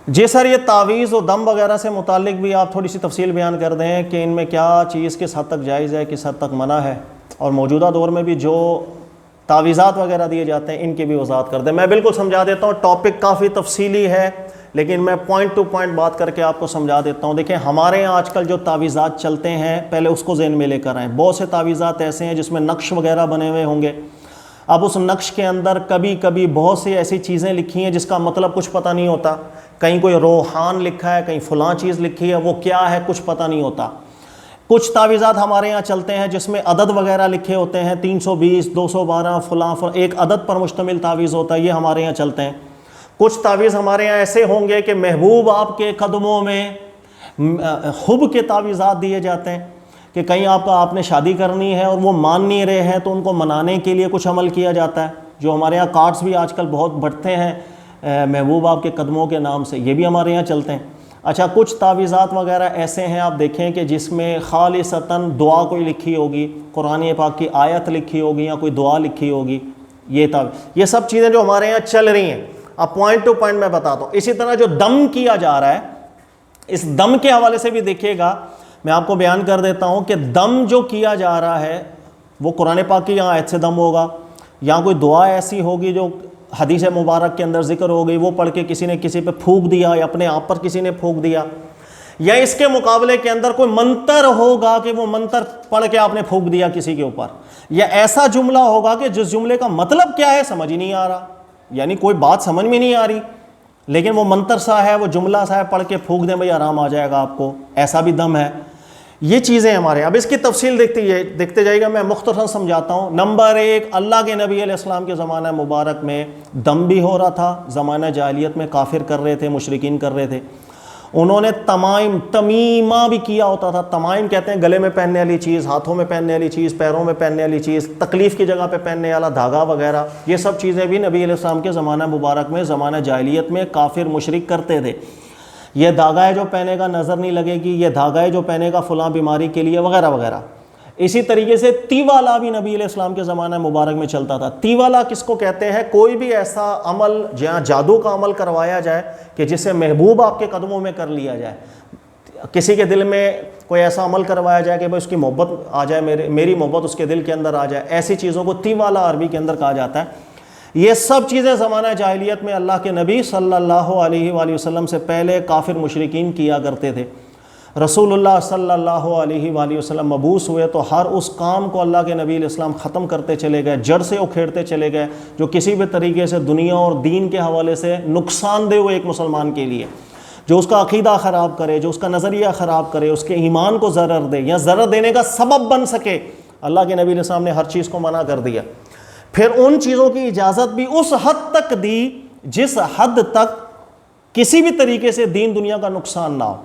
جی سر، یہ تعویذ و دم وغیرہ سے متعلق بھی آپ تھوڑی سی تفصیل بیان کر دیں کہ ان میں کیا چیز کس حد تک جائز ہے، کس حد تک منع ہے، اور موجودہ دور میں بھی جو تعویذات وغیرہ دیے جاتے ہیں ان کی بھی وضاحت کر دیں۔ میں بالکل سمجھا دیتا ہوں، ٹاپک کافی تفصیلی ہے لیکن میں پوائنٹ ٹو پوائنٹ بات کر کے آپ کو سمجھا دیتا ہوں۔ دیکھیں ہمارے یہاں آج کل جو تعویذات چلتے ہیں پہلے اس کو ذہن میں لے کر آئیں۔ بہت سے تعویذات ایسے ہیں جس میں نقش وغیرہ بنے ہوئے ہوں گے، اب اس نقش کے اندر کبھی کبھی بہت سی ایسی چیزیں لکھی ہیں جس کا مطلب کچھ پتہ نہیں ہوتا، کہیں کوئی روحان لکھا ہے، کہیں فلاں چیز لکھی ہے، وہ کیا ہے کچھ پتہ نہیں ہوتا۔ کچھ تعویذات ہمارے یہاں چلتے ہیں جس میں عدد وغیرہ لکھے ہوتے ہیں، 320 212 فلاں ایک عدد پر مشتمل تعویذ ہوتا ہے، یہ ہمارے یہاں چلتے ہیں۔ کچھ تعویذ ہمارے یہاں ایسے ہوں گے کہ محبوب آپ کے قدموں میں حب کے تعویذات دیے جاتے ہیں کہ کہیں آپ نے شادی کرنی ہے اور وہ مان نہیں رہے ہیں تو ان کو منانے کے لیے کچھ عمل کیا جاتا ہے، جو ہمارے یہاں کارڈز بھی آج کل بہت بڑھتے ہیں محبوب آپ کے قدموں کے نام سے، یہ بھی ہمارے یہاں چلتے ہیں۔ اچھا، کچھ تعویذات وغیرہ ایسے ہیں آپ دیکھیں کہ جس میں خالصتاً دعا کوئی لکھی ہوگی، قرآن پاک کی آیت لکھی ہوگی یا کوئی دعا لکھی ہوگی، یہ سب چیزیں جو ہمارے یہاں چل رہی ہیں۔ اب پوائنٹ ٹو پوائنٹ میں بتاتا ہوں۔ اسی طرح جو دم کیا جا رہا ہے، اس دم کے حوالے سے بھی دیکھیے گا، میں آپ کو بیان کر دیتا ہوں کہ دم جو کیا جا رہا ہے وہ قرآن پاک کی یہاں آیت سے دم ہوگا، یا کوئی دعا ایسی ہوگی جو حدیث مبارک کے اندر ذکر ہو گئی، وہ پڑھ کے کسی نے کسی پہ پھونک دیا یا اپنے آپ پر کسی نے پھونک دیا، یا اس کے مقابلے کے اندر کوئی منتر ہوگا کہ وہ منتر پڑھ کے آپ نے پھونک دیا کسی کے اوپر، یا ایسا جملہ ہوگا کہ جس جملے کا مطلب کیا ہے سمجھ ہی نہیں آ رہا، یعنی کوئی بات سمجھ میں نہیں آ رہی لیکن وہ منتر سا ہے، وہ جملہ سا ہے، پڑھ کے پھونک دیں بھئی آرام آ جائے گا آپ کو، ایسا بھی دم ہے۔ یہ چیزیں ہمارے، اب اس کی تفصیل دیکھتے جائے گا، میں مختصراً سمجھاتا ہوں۔ نمبر 1، اللہ کے نبی علیہ السلام کے زمانہ مبارک میں دم بھی ہو رہا تھا، زمانہ جاہلیت میں کافر کر رہے تھے، مشرکین کر رہے تھے، انہوں نے تمیمہ بھی کیا ہوتا تھا۔ تمائم کہتے ہیں گلے میں پہننے والی چیز، ہاتھوں میں پہننے والی چیز، پیروں میں پہننے والی چیز، تکلیف کی جگہ پہ پہننے والا دھاگا وغیرہ، یہ سب چیزیں بھی نبی علیہ السلام کے زمانہ مبارک میں زمانہ جاہلیت میں کافر مشرک کرتے تھے۔ یہ دھاگا ہے جو پہنے گا نظر نہیں لگے گی، یہ دھاگا ہے جو پہنے گا فلاں بیماری کے لیے، وغیرہ وغیرہ۔ اسی طریقے سے تیوالا بھی نبی علیہ السلام کے زمانہ مبارک میں چلتا تھا۔ تیوالا کس کو کہتے ہیں؟ کوئی بھی ایسا عمل جہاں جادو کا عمل کروایا جائے کہ جسے محبوب آپ کے قدموں میں کر لیا جائے، کسی کے دل میں کوئی ایسا عمل کروایا جائے کہ بھائی اس کی محبت آ جائے، میری محبت اس کے دل کے اندر آ جائے، ایسی چیزوں کو تیوالا عربی کے اندر کہا جاتا ہے۔ یہ سب چیزیں زمانہ جاہلیت میں اللہ کے نبی صلی اللہ علیہ وآلہ وسلم سے پہلے کافر مشرکین کیا کرتے تھے۔ رسول اللہ صلی اللہ علیہ وآلہ وسلم مبعوث ہوئے تو ہر اس کام کو اللہ کے نبی علیہ السلام ختم کرتے چلے گئے، جڑ سے اکھیڑتے چلے گئے جو کسی بھی طریقے سے دنیا اور دین کے حوالے سے نقصان دہ ہوئے ایک مسلمان کے لیے، جو اس کا عقیدہ خراب کرے، جو اس کا نظریہ خراب کرے، اس کے ایمان کو ضرر دے یا ضرر دینے کا سبب بن سکے، اللہ کے نبی علیہ السلام نے ہر چیز کو منع کر دیا۔ پھر ان چیزوں کی اجازت بھی اس حد تک دی جس حد تک کسی بھی طریقے سے دین دنیا کا نقصان نہ ہو۔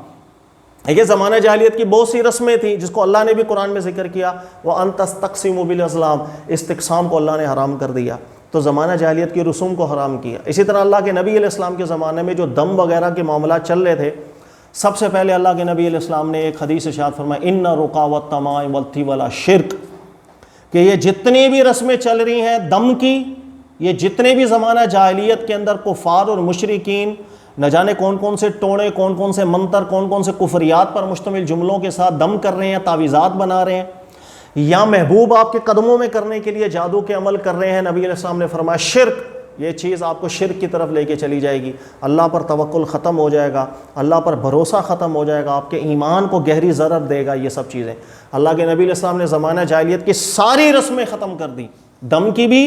یہ زمانہ جاہلیت کی بہت سی رسمیں تھیں جس کو اللہ نے بھی قرآن میں ذکر کیا، وَأَن تَسْتَقْسِمُوا بِالْأَزْلَامِ، استقسام کو اللہ نے حرام کر دیا، تو زمانہ جاہلیت کی رسوم کو حرام کیا۔ اسی طرح اللہ کے نبی علیہ السلام کے زمانے میں جو دم وغیرہ کے معاملات چل رہے تھے، سب سے پہلے اللہ کے نبی علیہ السلام نے ایک حدیث ارشاد فرمایا، إِنَّ الرُّقَىٰ وَالتَّمَائِمَ وَالتِّوَلَ شِرْک، کہ یہ جتنی بھی رسمیں چل رہی ہیں دم کی، یہ جتنے بھی زمانہ جاہلیت کے اندر کفار اور مشرکین نہ جانے کون کون سے ٹوڑے، کون کون سے منتر، کون کون سے کفریات پر مشتمل جملوں کے ساتھ دم کر رہے ہیں، تعویذات بنا رہے ہیں، یا محبوب آپ کے قدموں میں کرنے کے لیے جادو کے عمل کر رہے ہیں، نبی علیہ السلام نے فرمایا شرک، یہ چیز آپ کو شرک کی طرف لے کے چلی جائے گی، اللہ پر توکل ختم ہو جائے گا، اللہ پر بھروسہ ختم ہو جائے گا، آپ کے ایمان کو گہری ضرر دے گا۔ یہ سب چیزیں اللہ کے نبی علیہ السلام نے زمانہ جاہلیت کی ساری رسمیں ختم کر دیں، دم کی بھی،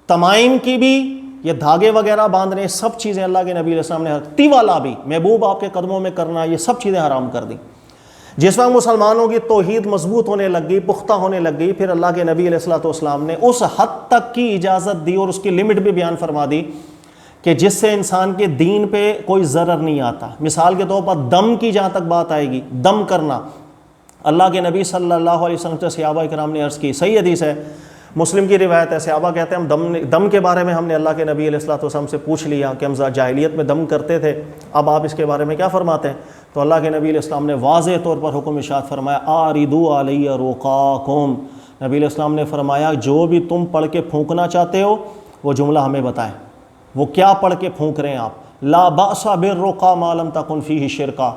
تمائم کی بھی، یہ دھاگے وغیرہ باندھنے، سب چیزیں اللہ کے نبی علیہ السلام نے، تیوالا بھی، محبوب آپ کے قدموں میں کرنا، یہ سب چیزیں حرام کر دیں۔ جس وقت مسلمانوں کی توحید مضبوط ہونے لگ گئی، پختہ ہونے لگ گئی، پھر اللہ کے نبی علیہ السلام نے اس حد تک کی اجازت دی اور اس کی لمٹ بھی بیان فرما دی کہ جس سے انسان کے دین پہ کوئی ضرر نہیں آتا۔ مثال کے طور پر دم کی جہاں تک بات آئے گی، دم کرنا، اللہ کے نبی صلی اللہ علیہ وسلم سے صحابہ کرام نے عرض کی، صحیح حدیث ہے، مسلم کی روایت ہے، صحابہ کہتے ہیں ہم دم کے بارے میں ہم نے اللہ کے نبی علیہ السلام سے پوچھ لیا کہ ہم جاہلیت میں دم کرتے تھے، اب آپ اس کے بارے میں کیا فرماتے ہیں؟ تو اللہ کے نبی علیہ السلام نے واضح طور پر حکم ارشاد فرمایا، آردو علی رقاکم، نبی علیہ السلام نے فرمایا جو بھی تم پڑھ کے پھونکنا چاہتے ہو وہ جملہ ہمیں بتائیں، وہ کیا پڑھ کے پھونک رہے ہیں آپ، لا بأس بالرقى ما لم تكن فيه شرکا،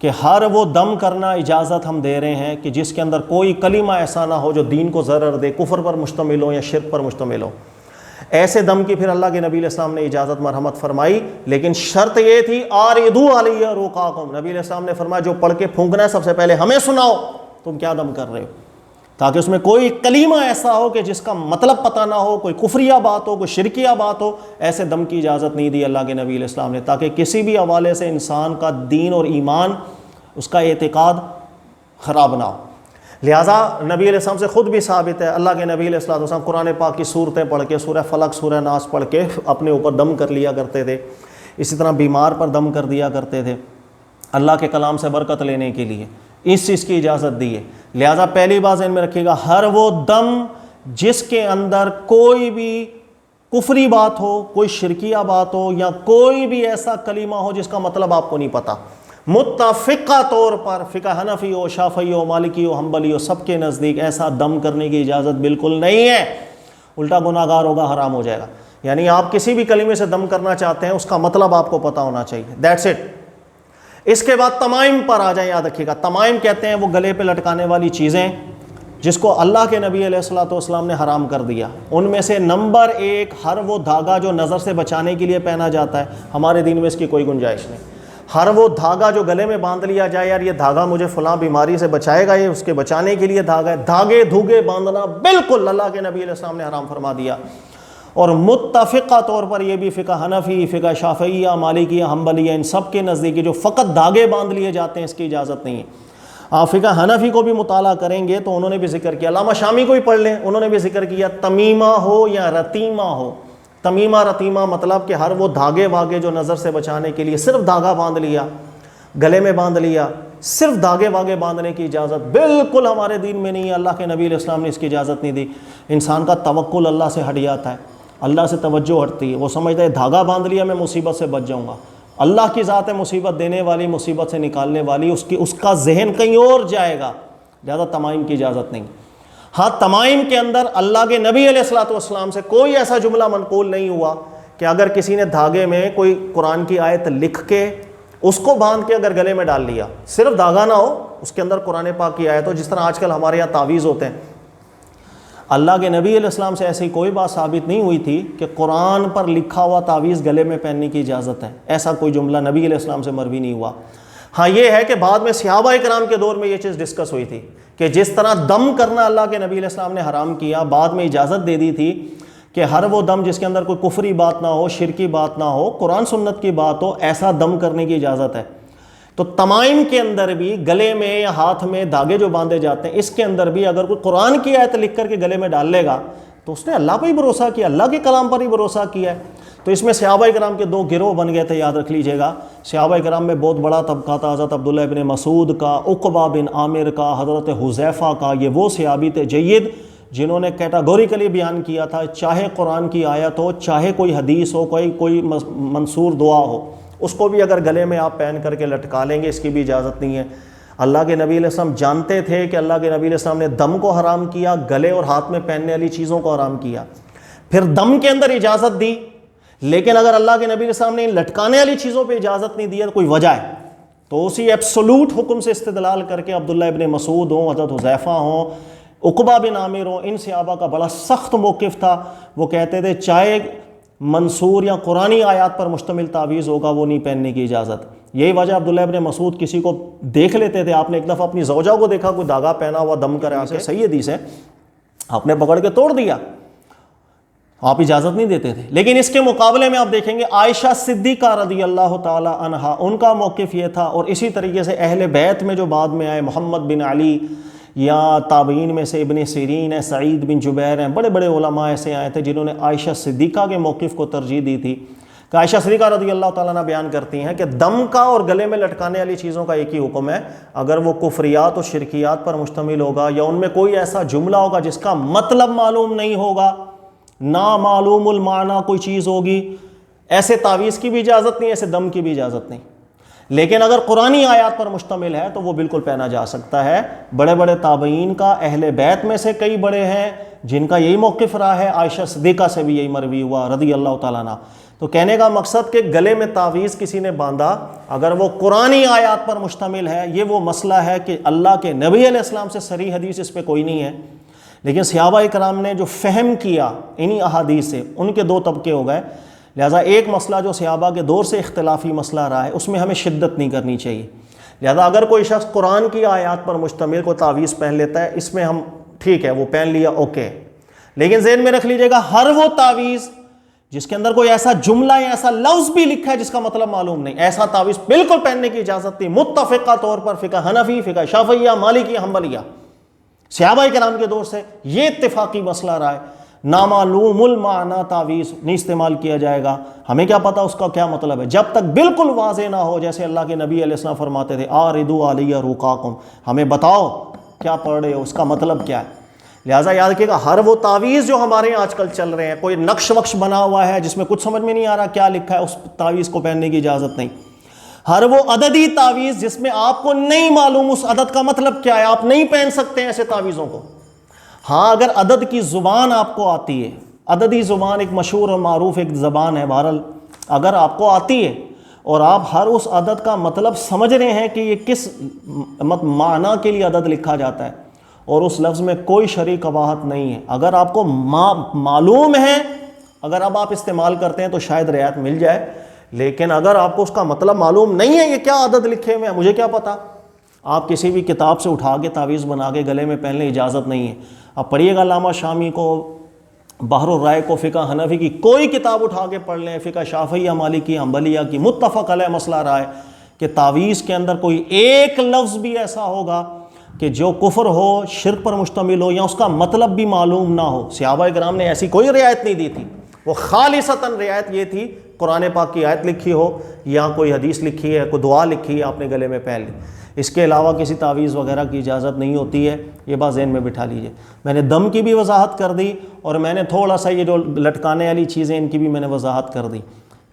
کہ ہر وہ دم کرنا اجازت ہم دے رہے ہیں کہ جس کے اندر کوئی کلمہ ایسا نہ ہو جو دین کو ضرر دے، کفر پر مشتمل ہو یا شرک پر مشتمل ہو۔ ایسے دم کی پھر اللہ کے نبی علیہ السلام نے اجازت مرحمت فرمائی، لیکن شرط یہ تھی آردو علیہ رقاکم، نبی علیہ السلام نے فرمایا جو پڑھ کے پھونکنا ہے سب سے پہلے ہمیں سناؤ تم کیا دم کر رہے ہو، تاکہ اس میں کوئی کلمہ ایسا ہو کہ جس کا مطلب پتہ نہ ہو، کوئی کفریہ بات ہو، کوئی شرکیہ بات ہو، ایسے دم کی اجازت نہیں دی اللہ کے نبی علیہ السلام نے، تاکہ کسی بھی حوالے سے انسان کا دین اور ایمان، اس کا اعتقاد خراب نہ ہو۔ لہٰذا نبی علیہ السلام سے خود بھی ثابت ہے، اللہ کے نبی علیہ السلام قرآن پاک کی صورتیں پڑھ کے، سورہ فلق، سورہ ناس پڑھ کے اپنے اوپر دم کر لیا کرتے تھے، اسی طرح بیمار پر دم کر دیا کرتے تھے اللہ کے کلام سے برکت لینے کے لیے، اس چیز کی اجازت دی ہے۔ لہٰذا پہلی بات ذہن میں رکھیے گا، ہر وہ دم جس کے اندر کوئی بھی کفری بات ہو، کوئی شرکیہ بات ہو، یا کوئی بھی ایسا کلمہ ہو جس کا مطلب آپ کو نہیں پتہ، متفقہ طور پر فقہ حنفی ہو، شافعی ہو، مالکی ہو، حنبلی ہو، سب کے نزدیک ایسا دم کرنے کی اجازت بالکل نہیں ہے، الٹا گناہ گار ہوگا، حرام ہو جائے گا۔ یعنی آپ کسی بھی کلمے سے دم کرنا چاہتے ہیں، اس کا مطلب آپ کو پتہ ہونا چاہیے، دیٹس اٹ۔ اس کے بعد تمائم پر آ جائیں، یاد رکھیے گا، تمائم کہتے ہیں وہ گلے پہ لٹکانے والی چیزیں جس کو اللہ کے نبی علیہ الصلوۃ والسلام نے حرام کر دیا۔ ان میں سے نمبر 1 ہر وہ دھاگا جو نظر سے بچانے کے لیے پہنا جاتا ہے، ہمارے دین میں اس کی کوئی گنجائش نہیں۔ ہر وہ دھاگا جو گلے میں باندھ لیا جائے، یار یہ دھاگا مجھے فلاں بیماری سے بچائے گا، یہ اس کے بچانے کے لیے دھاگا ہے، دھاگے دھوگے باندھنا بالکل اللہ کے نبی علیہ السلام نے حرام فرما دیا۔ اور متفقہ طور پر یہ بھی فقہ حنفی، فقہ شافعیہ، مالکیہ، حنبلیہ، ان سب کے نزدیک جو فقط دھاگے باندھ لیے جاتے ہیں اس کی اجازت نہیں ہے۔ آپ فقہ حنفی کو بھی مطالعہ کریں گے تو انہوں نے بھی ذکر کیا، علامہ شامی کو ہی پڑھ لیں، انہوں نے بھی ذکر کیا، تمیمہ ہو یا رتیمہ ہو، تمیمہ رتیمہ مطلب کہ ہر وہ دھاگے واگے جو نظر سے بچانے کے لیے صرف دھاگا باندھ لیا، گلے میں باندھ لیا، صرف دھاگے واگے باندھنے کی اجازت بالکل ہمارے دین میں نہیں ہے، اللہ کے نبی علیہ السلام نے اس کی اجازت نہیں دی۔ انسان کا توکل اللہ سے ہٹ جاتا ہے، اللہ سے توجہ ہٹتی ہے، وہ سمجھتا ہے دھاگا باندھ لیا میں مصیبت سے بچ جاؤں گا، اللہ کی ذات ہے مصیبت دینے والی، مصیبت سے نکالنے والی، اس کا ذہن کہیں اور جائے گا، لہذا تمائم کی اجازت نہیں۔ ہاں تمائم کے اندر اللہ کے نبی علیہ الصلوۃ والسلام سے کوئی ایسا جملہ منقول نہیں ہوا کہ اگر کسی نے دھاگے میں کوئی قرآن کی آیت لکھ کے اس کو باندھ کے اگر گلے میں ڈال لیا، صرف دھاگا نہ ہو، اس کے اندر قرآن پاک کی آیت ہو، جس طرح آج کل ہمارے یہاں تعویذ ہوتے ہیں، اللہ کے نبی علیہ السلام سے ایسی کوئی بات ثابت نہیں ہوئی تھی کہ قرآن پر لکھا ہوا تعویذ گلے میں پہننے کی اجازت ہے، ایسا کوئی جملہ نبی علیہ السلام سے مروی نہیں ہوا۔ ہاں یہ ہے کہ بعد میں صحابہ کرام کے دور میں یہ چیز ڈسکس ہوئی تھی کہ جس طرح دم کرنا اللہ کے نبی علیہ السلام نے حرام کیا، بعد میں اجازت دے دی تھی کہ ہر وہ دم جس کے اندر کوئی کفری بات نہ ہو، شرکی بات نہ ہو، قرآن سنت کی بات ہو، ایسا دم کرنے کی اجازت ہے۔ تو تمائم کے اندر بھی گلے میں یا ہاتھ میں دھاگے جو باندھے جاتے ہیں، اس کے اندر بھی اگر کوئی قرآن کی آیت لکھ کر کے گلے میں ڈال لے گا تو اس نے اللہ پہ ہی بھروسہ کیا، اللہ کے کلام پر ہی بھروسہ کیا ہے۔ تو اس میں صحابہ کرام کے 2 گروہ بن گئے تھے، یاد رکھ لیجئے گا۔ صحابہ کرام میں بہت بڑا طبقہ تھا، حضرت عبداللہ ابن مسعود کا، عقبہ بن عامر کا، حضرت حذیفہ کا، یہ وہ صحابی تھے جید جنہوں نے کیٹاگوریکلی بیان کیا تھا، چاہے قرآن کی آیت ہو، چاہے کوئی حدیث ہو، کوئی منصور دعا ہو، اس کو بھی اگر گلے میں آپ پہن کر کے لٹکا لیں گے، اس کی بھی اجازت نہیں ہے۔ اللہ کے نبی علیہ السلام جانتے تھے کہ اللہ کے نبی علیہ السلام نے دم کو حرام کیا، گلے اور ہاتھ میں پہننے والی چیزوں کو حرام کیا، پھر دم کے اندر اجازت دی، لیکن اگر اللہ کے نبی علیہ السلام نے لٹکانے والی چیزوں پہ اجازت نہیں دی ہے تو کوئی وجہ ہے، تو اسی ایبسولوٹ حکم سے استدلال کر کے عبداللہ ابن مسعود ہوں، حضرت حذیفہ ہوں، عقبہ بن عامر ہوں، ان صحابہ کا بڑا سخت موقف تھا۔ وہ کہتے تھے چاہے منصور یا قرآنی آیات پر مشتمل تعویذ ہوگا وہ نہیں پہننے کی اجازت۔ یہی وجہ عبداللہ ابن مسعود کسی کو دیکھ لیتے تھے، آپ نے ایک دفعہ اپنی زوجہ کو دیکھا کوئی دھاگا پہنا ہوا دم کرا کے، صحیح حدیث ہے، آپ نے پکڑ کے توڑ دیا، آپ اجازت نہیں دیتے تھے۔ لیکن اس کے مقابلے میں آپ دیکھیں گے عائشہ صدیقہ رضی اللہ تعالی عنہا، ان کا موقف یہ تھا، اور اسی طریقے سے اہل بیت میں جو بعد میں آئے، محمد بن علی یا تابعین میں سے ابن سیرین ہے، سعید بن جبیر ہیں، بڑے بڑے علماء ایسے آئے تھے جنہوں نے عائشہ صدیقہ کے موقف کو ترجیح دی تھی کہ عائشہ صدیقہ رضی اللہ تعالیٰ عنہ بیان کرتی ہیں کہ دم کا اور گلے میں لٹکانے والی چیزوں کا ایک ہی حکم ہے، اگر وہ کفریات اور شرکیات پر مشتمل ہوگا یا ان میں کوئی ایسا جملہ ہوگا جس کا مطلب معلوم نہیں ہوگا، نامعلوم المعنی کوئی چیز ہوگی، ایسے تعویذ کی بھی اجازت نہیں، ایسے دم کی بھی اجازت نہیں۔ لیکن اگر قرآنی آیات پر مشتمل ہے تو وہ بالکل پہنا جا سکتا ہے۔ بڑے بڑے تابعین کا، اہل بیت میں سے کئی بڑے ہیں جن کا یہی موقف رہا ہے، عائشہ صدیقہ سے بھی یہی مروی ہوا رضی اللہ تعالیٰ عنہ تو کہنے کا مقصد کہ گلے میں تعویذ کسی نے باندھا، اگر وہ قرآنی آیات پر مشتمل ہے، یہ وہ مسئلہ ہے کہ اللہ کے نبی علیہ السلام سے صریح حدیث اس پہ کوئی نہیں ہے، لیکن صحابہ کرام نے جو فہم کیا انہی احادیث سے، ان کے دو طبقے ہو گئے۔ لہٰذا ایک مسئلہ جو صحابہ کے دور سے اختلافی مسئلہ رہا ہے، اس میں ہمیں شدت نہیں کرنی چاہیے۔ لہٰذا اگر کوئی شخص قرآن کی آیات پر مشتمل کوئی تعویذ پہن لیتا ہے، اس میں ہم ٹھیک ہے، وہ پہن لیا، اوکے، لیکن ذہن میں رکھ لیجیے گا ہر وہ تعویذ جس کے اندر کوئی ایسا جملہ یا ایسا لفظ بھی لکھا ہے جس کا مطلب معلوم نہیں، ایسا تعویذ بالکل پہننے کی اجازت نہیں، متفقہ طور پر فقہ حنفی، فقہ شافعیہ، مالکی، حنبلیہ، صحابہ کرام کے دور سے یہ اتفاقی مسئلہ رہا ہے، نامعلوم المعنی تعویذ نہیں استعمال کیا جائے گا۔ ہمیں کیا پتا اس کا کیا مطلب ہے، جب تک بالکل واضح نہ ہو، جیسے اللہ کے نبی علیہ السلام فرماتے تھے آردو علی رقاکم، ہمیں بتاؤ کیا پڑھ رہے ہو، اس کا مطلب کیا ہے۔ لہٰذا یاد رکھیے گا ہر وہ تعویذ جو ہمارے یہاں آج کل چل رہے ہیں، کوئی نقش وقش بنا ہوا ہے جس میں کچھ سمجھ میں نہیں آ رہا کیا لکھا ہے، اس تعویذ کو پہننے کی اجازت نہیں۔ ہر وہ عددی تعویذ جس میں آپ کو نہیں معلوم اس عدد کا مطلب کیا ہے، آپ نہیں پہن سکتے ایسے تعویذوں کو۔ ہاں اگر عدد کی زبان آپ کو آتی ہے، عددی زبان ایک مشہور اور معروف ایک زبان ہے، بہرحال اگر آپ کو آتی ہے اور آپ ہر اس عدد کا مطلب سمجھ رہے ہیں کہ یہ کس معنی کے لیے عدد لکھا جاتا ہے، اور اس لفظ میں کوئی شرعی قباحت نہیں ہے، اگر آپ کو معلوم ہے، اگر اب آپ استعمال کرتے ہیں تو شاید رعایت مل جائے، لیکن اگر آپ کو اس کا مطلب معلوم نہیں ہے، یہ کیا عدد لکھے ہوئے ہیں مجھے کیا پتا، آپ کسی بھی کتاب سے اٹھا کے تعویذ بنا کے گلے میں پہننے اجازت نہیں ہے۔ اب پڑھیے گا علامہ شامی کو، بحر الرائے کو، فقہ حنفی کی کوئی کتاب اٹھا کے پڑھ لیں، فقہ شافعیہ، مالکی، حنبلیہ کی، متفق علیہ مسئلہ رہا ہے کہ تعویذ کے اندر کوئی ایک لفظ بھی ایسا ہوگا کہ جو کفر ہو، شرک پر مشتمل ہو، یا اس کا مطلب بھی معلوم نہ ہو۔ صحابہ کرام نے ایسی کوئی رعایت نہیں دی تھی، وہ خالصتاً رعایت یہ تھی قرآن پاک کی آیت لکھی ہو یا کوئی حدیث لکھی ہے، کوئی دعا لکھی ہے، آپ نے گلے میں پہن لی، اس کے علاوہ کسی تعویذ وغیرہ کی اجازت نہیں ہوتی ہے، یہ بات ذہن میں بٹھا لیجئے۔ میں نے دم کی بھی وضاحت کر دی، اور میں نے تھوڑا سا یہ جو لٹکانے والی چیزیں ان کی بھی میں نے وضاحت کر دی۔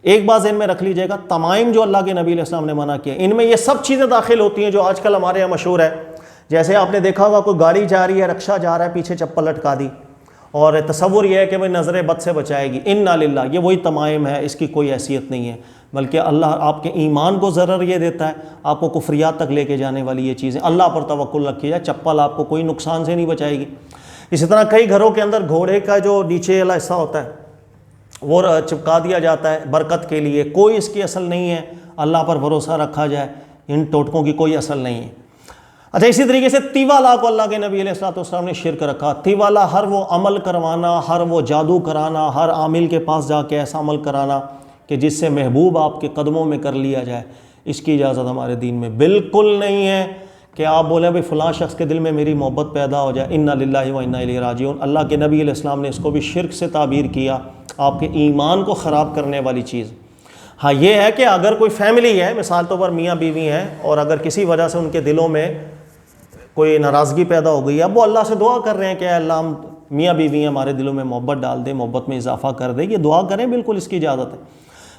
ایک بات ذہن میں رکھ لیجئے گا، تمائم جو اللہ کے نبی علیہ السلام نے منع کیا، ان میں یہ سب چیزیں داخل ہوتی ہیں جو آج کل ہمارے یہاں مشہور ہے۔ جیسے آپ نے دیکھا ہوگا کوئی گاڑی جا رہی ہے، رکشہ جا رہا ہے، پیچھے چپل لٹکا دی، اور تصور یہ ہے کہ بھائی نظر بد سے بچائے گی، انا للہ، یہ وہی تمائم ہے، اس کی کوئی حیثیت نہیں ہے، بلکہ اللہ آپ کے ایمان کو ضرر یہ دیتا ہے، آپ کو کفریات تک لے کے جانے والی یہ چیزیں، اللہ پر توکل رکھیے جائے، چپل آپ کو کوئی نقصان سے نہیں بچائے گی۔ اسی طرح کئی گھروں کے اندر گھوڑے کا جو نیچے والا حصہ ہوتا ہے وہ چپکا دیا جاتا ہے برکت کے لیے، کوئی اس کی اصل نہیں ہے، اللہ پر بھروسہ رکھا جائے، ان ٹوٹکوں کی کوئی اصل نہیں ہے۔ اچھا، اسی طریقے سے تیوالا کو اللہ کے نبی علیہ السلام نے شرک رکھا۔ تیوالا ہر وہ عمل کروانا، ہر وہ جادو کرانا، ہر عامل کے پاس جا کے ایسا عمل کرانا کہ جس سے محبوب آپ کے قدموں میں کر لیا جائے، اس کی اجازت ہمارے دین میں بالکل نہیں ہے کہ آپ بولیں بھائی فلاں شخص کے دل میں میری محبت پیدا ہو جائے، انا للہ و انا الیہ راجعون۔ اللہ کے نبی علیہ السلام نے اس کو بھی شرک سے تعبیر کیا، آپ کے ایمان کو خراب کرنے والی چیز۔ ہاں یہ ہے کہ اگر کوئی فیملی ہے، مثال طور پر میاں بیوی ہیں، اور اگر کسی وجہ سے ان کے دلوں میں کوئی ناراضگی پیدا ہو گئی ہے، اب وہ اللہ سے دعا کر رہے ہیں کہ اے اللہ ہم میاں بیوی ہیں، ہمارے دلوں میں محبت ڈال دے، محبت میں اضافہ کر دے، یہ دعا کریں، بالکل اس کی اجازت ہے۔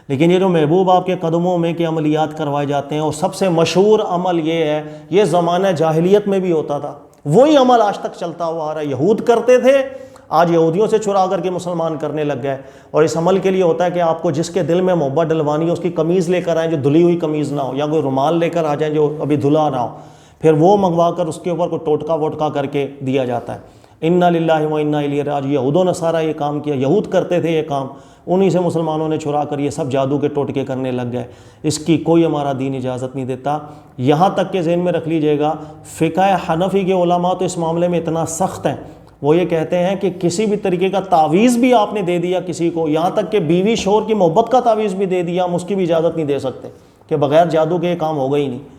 لیکن یہ جو محبوب آپ کے قدموں میں کے عملیات کروائے جاتے ہیں، اور سب سے مشہور عمل یہ ہے، یہ زمانہ جاہلیت میں بھی ہوتا تھا، وہی عمل آج تک چلتا ہوا آ رہا ہے، یہود کرتے تھے، آج یہودیوں سے چرا کر کے مسلمان کرنے لگ گئے۔ اور اس عمل کے لیے ہوتا ہے کہ آپ کو جس کے دل میں محبت ڈلوانی ہے، اس کی قمیض لے کر آئیں جو دھلی ہوئی قمیض نہ ہو، یا کوئی رومال لے کر آ جائیں جو ابھی دھلا نہ ہو، پھر وہ منگوا کر اس کے اوپر کوئی ٹوٹکا ووٹکا کر کے دیا جاتا ہے۔ انا للہ و انا الیہ راجعون۔ یہود و نصارہ یہ کام کیا، یہود کرتے تھے یہ کام، انہی سے مسلمانوں نے چھڑا کر یہ سب جادو کے ٹوٹکے کرنے لگ گئے۔ اس کی کوئی ہمارا دین اجازت نہیں دیتا۔ یہاں تک کہ ذہن میں رکھ لیجئے گا، فقہ حنفی کے علماء تو اس معاملے میں اتنا سخت ہیں، وہ یہ کہتے ہیں کہ کسی بھی طریقے کا تعویذ بھی آپ نے دے دیا کسی کو، یہاں تک کہ بیوی شوہر کی محبت کا تعویذ بھی دے دیا، ہم اس کی بھی اجازت نہیں دے سکتے کہ بغیر جادو کے یہ کام ہوگا ہی نہیں۔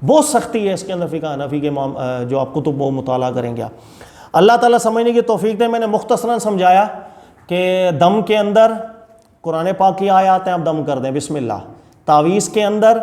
بہت سختی ہے اس کے اندر فقہ حنفی کے جو آپ کتب وہ مطالعہ کریں گے۔ اللہ تعالیٰ سمجھنے کی توفیق دے۔ میں نے مختصراً سمجھایا کہ دم کے اندر قرآن پاک کی آیات ہیں، آپ دم کر دیں بسم اللہ۔ تعویذ کے اندر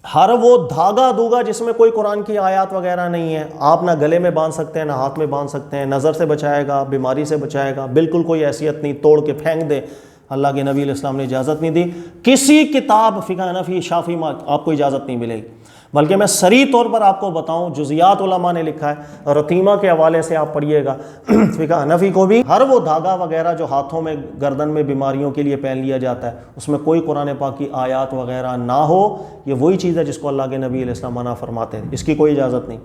ہر وہ دھاگا دوگا جس میں کوئی قرآن کی آیات وغیرہ نہیں ہے، آپ نہ گلے میں باندھ سکتے ہیں، نہ ہاتھ میں باندھ سکتے ہیں، نظر سے بچائے گا، بیماری سے بچائے گا، بالکل کوئی حیثیت نہیں، توڑ کے پھینک دے، اللہ کے نبی علیہ السلام نے اجازت نہیں دی۔ کسی کتاب فقہ حنفی شافعی آپ کو اجازت نہیں ملے گی۔ بلکہ میں صریح طور پر آپ کو بتاؤں، جزیات علماء نے لکھا ہے، رتیمہ کے حوالے سے آپ پڑھیے گا، فقہ حنفی کو بھی ہر وہ دھاگا وغیرہ جو ہاتھوں میں گردن میں بیماریوں کے لیے پہن لیا جاتا ہے، اس میں کوئی قرآن پاک کی آیات وغیرہ نہ ہو، یہ وہی چیز ہے جس کو اللہ کے نبی علیہ السلام منع فرماتے ہیں، اس کی کوئی اجازت نہیں۔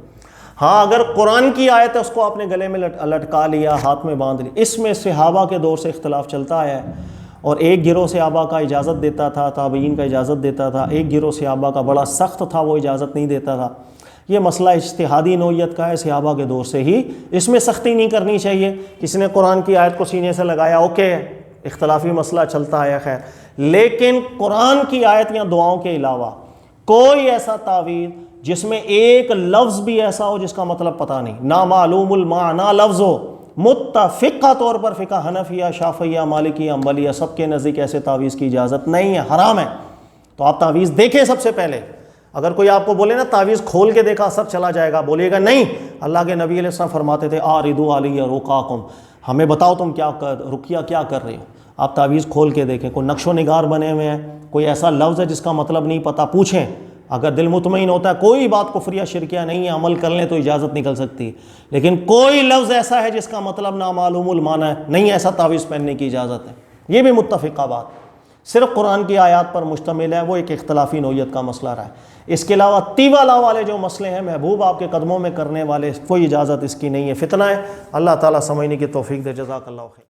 ہاں اگر قرآن کی آیت ہے اس کو آپ نے گلے میں لٹکا لیا، ہاتھ میں باندھ لی، اس میں صحابہ کے دور سے اختلاف چلتا آیا ہے، اور ایک گروہ صحابہ کا اجازت دیتا تھا، تابعین کا اجازت دیتا تھا، ایک گروہ صحابہ کا بڑا سخت تھا، وہ اجازت نہیں دیتا تھا۔ یہ مسئلہ اجتہادی نوعیت کا ہے، صحابہ کے دور سے ہی، اس میں سختی نہیں کرنی چاہیے۔ کسی نے قرآن کی آیت کو سینے سے لگایا، اوکے، اختلافی مسئلہ چلتا آیا، خیر، لیکن قرآن کی آیت یا دعاؤں کے علاوہ کوئی ایسا تعویذ جس میں ایک لفظ بھی ایسا ہو جس کا مطلب پتہ نہیں، نامعلوم المعنی لفظ ہو، متفقہ طور پر فقہ حنفیہ، شافعیہ، مالکیہ، حنبلیہ سب کے نزدیک ایسے تعویذ کی اجازت نہیں ہے، حرام ہے۔ تو آپ تعویذ دیکھیں سب سے پہلے۔ اگر کوئی آپ کو بولے نا تعویذ کھول کے دیکھا اثر چلا جائے گا، بولیے گا نہیں، اللہ کے نبی علیہ السلام فرماتے تھے آردو علی رقاکم، ہمیں بتاؤ تم کیا رقیہ کیا کر رہے ہو۔ آپ تعویذ کھول کے دیکھیں، کوئی نقش و نگار بنے ہوئے ہیں، کوئی ایسا لفظ ہے جس کا مطلب نہیں پتہ، پوچھیں۔ اگر دل مطمئن ہوتا ہے کوئی بات کفریہ شرکیہ نہیں ہے، عمل کر لیں تو اجازت نکل سکتی ہے، لیکن کوئی لفظ ایسا ہے جس کا مطلب نامعلوم المعنی ہے، نہیں، ایسا تعویذ پہننے کی اجازت ہے۔ یہ بھی متفقہ بات، صرف قرآن کی آیات پر مشتمل ہے، وہ ایک اختلافی نوعیت کا مسئلہ رہا ہے۔ اس کے علاوہ تیوالا والے جو مسئلے ہیں محبوب آپ کے قدموں میں کرنے والے، کوئی اجازت اس کی نہیں ہے، فتنہ ہے۔ اللہ تعالیٰ سمجھنے کی توفیق دے، جزاک اللہ خیر۔